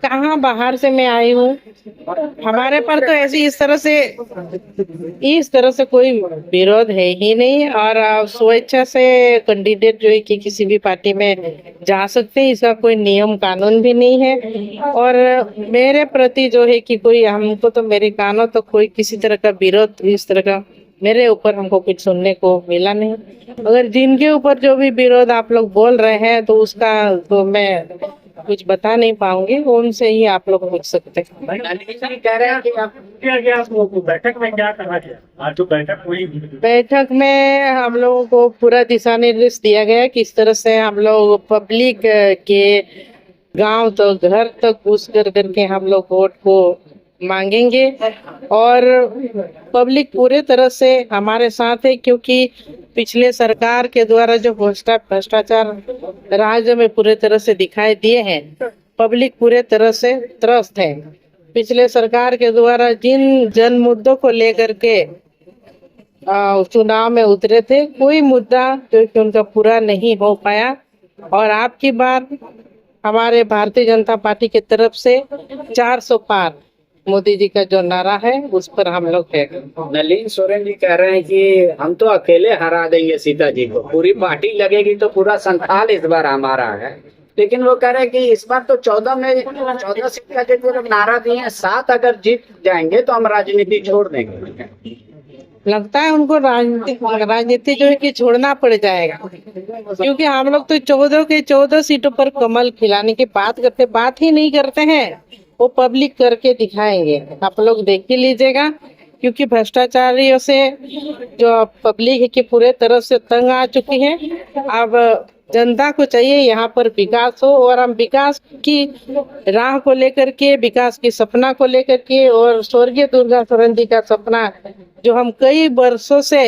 कहाँ बाहर से मैं आई हूँ। हमारे पर तो ऐसी इस तरह से कोई विरोध है ही नहीं, और स्वेच्छा से कैंडिडेट जो है कि किसी भी पार्टी में जा सकते हैं, इसका कोई नियम कानून भी नहीं है। और मेरे प्रति जो है कि कोई हमको तो मेरे कानों तो कोई किसी तरह का विरोध इस तरह का मेरे ऊपर हमको कुछ सुनने को मिला नहीं। अगर जिनके ऊपर जो भी विरोध आप लोग बोल रहे हैं तो उसका तो मैं कुछ बता नहीं पाऊंगी, उनसे ही आप लोग पूछ सकते हैं। कह रहे हैं कि आप बैठक में क्या कहा गया? आज तो बैठक हुई। बैठक में हम लोगों को पूरा दिशा निर्देश दिया गया किस तरह से हम लोग पब्लिक के गांव तक घर तक घुस कर करके हम लोग वोट को मांगेंगे, और पब्लिक पूरे तरह से हमारे साथ है, क्योंकि पिछले सरकार के द्वारा जो भ्रष्टाचार राज्य में पूरे तरह से दिखाई दिए हैं, पब्लिक पूरे तरह से त्रस्त है। पिछले सरकार के द्वारा जिन जन मुद्दों को लेकर के चुनाव में उतरे थे, कोई मुद्दा जो कि उनका पूरा नहीं हो पाया। और आपकी बार हमारे भारतीय जनता पार्टी की तरफ से 400 पार मोदी जी का जो नारा है उस पर हम लोग है। नलिन सोरेन जी कह रहे हैं कि हम तो अकेले हरा देंगे सीता जी को, पूरी पार्टी लगेगी तो पूरा संथाल इस बार हमारा है। लेकिन वो कह रहे हैं कि इस बार तो 14 सीट का जो नारा दिए हैं, 7 अगर जीत जाएंगे तो हम राजनीति छोड़ देंगे। लगता है उनको राजनीति जो है कि छोड़ना पड़ जाएगा, क्योंकि हम लोग तो 14 के 14 सीटों पर कमल खिलाने की बात ही नहीं करते हैं। वो पब्लिक करके दिखाएंगे, आप लोग देख ही लीजिएगा। क्योंकि भ्रष्टाचारियों से जो पब्लिक है कि पूरे तरह से तंग आ चुकी है। अब जनता को चाहिए यहाँ पर विकास हो, और हम विकास की राह को लेकर के, विकास की सपना को लेकर के, और स्वर्गीय दुर्गा शरण जी का सपना जो हम कई वर्षों से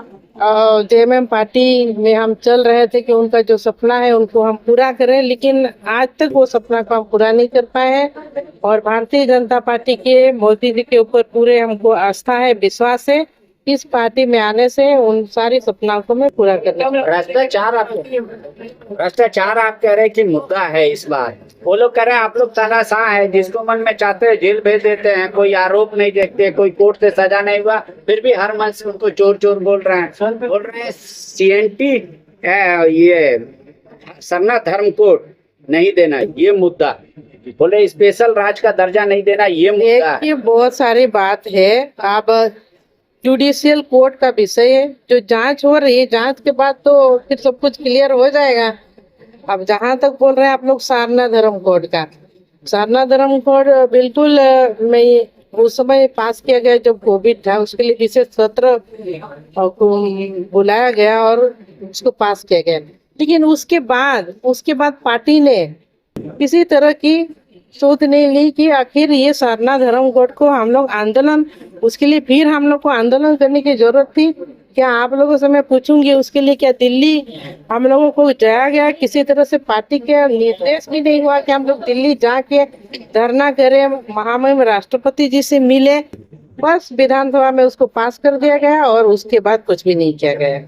जेएमएम पार्टी में हम चल रहे थे कि उनका जो सपना है उनको हम पूरा करें, लेकिन आज तक वो सपना को हम पूरा नहीं कर पाए हैं। और भारतीय जनता पार्टी के मोदी जी के ऊपर पूरे हमको आस्था है, विश्वास है। इस पार्टी में आने से उन सारी सपनाओं को मैं पूरा करना। भ्रष्टाचार आप कह रहे हैं कि मुद्दा है इस बार। वो लोग कह रहे हैं आप लोग तानाशाह है, जिसको मन में चाहते हैं जेल भेज देते हैं, कोई आरोप नहीं देखते, कोई कोर्ट से सजा नहीं हुआ, फिर भी हर मन से उनको चोर चोर बोल रहे हैं। सीएनटी ये सरना धर्म कोड नहीं देना, ये मुद्दा। बोले स्पेशल राज्य का दर्जा नहीं देना, ये मुद्दा है। ये बहुत सारी बात है। अब जुडिशियल कोर्ट का विषय है, जो जांच हो रही है, जांच के बाद तो फिर सब कुछ क्लियर हो जाएगा। अब जहां तक बोल रहे हैं आप लोग सारना धर्म कोड का, सारना धर्म कोड बिल्कुल मैं उस समय पास किया गया जब कोविड था, उसके लिए विशेष सत्र को बुलाया गया और उसको पास किया गया। लेकिन उसके बाद पार्टी ने किसी तरह की सोच नहीं ली कि आखिर ये सारना धर्म कोड को हम लोग आंदोलन, उसके लिए फिर हम लोग को आंदोलन करने की जरूरत थी क्या? आप लोगों से मैं पूछूंगी, उसके लिए क्या दिल्ली हम लोगों को जाया गया? किसी तरह से पार्टी के निर्देश भी नहीं हुआ कि हम लोग दिल्ली जाके धरना करें, महामहिम राष्ट्रपति जी से मिले। बस विधानसभा में उसको पास कर दिया गया और उसके बाद कुछ भी नहीं किया गया।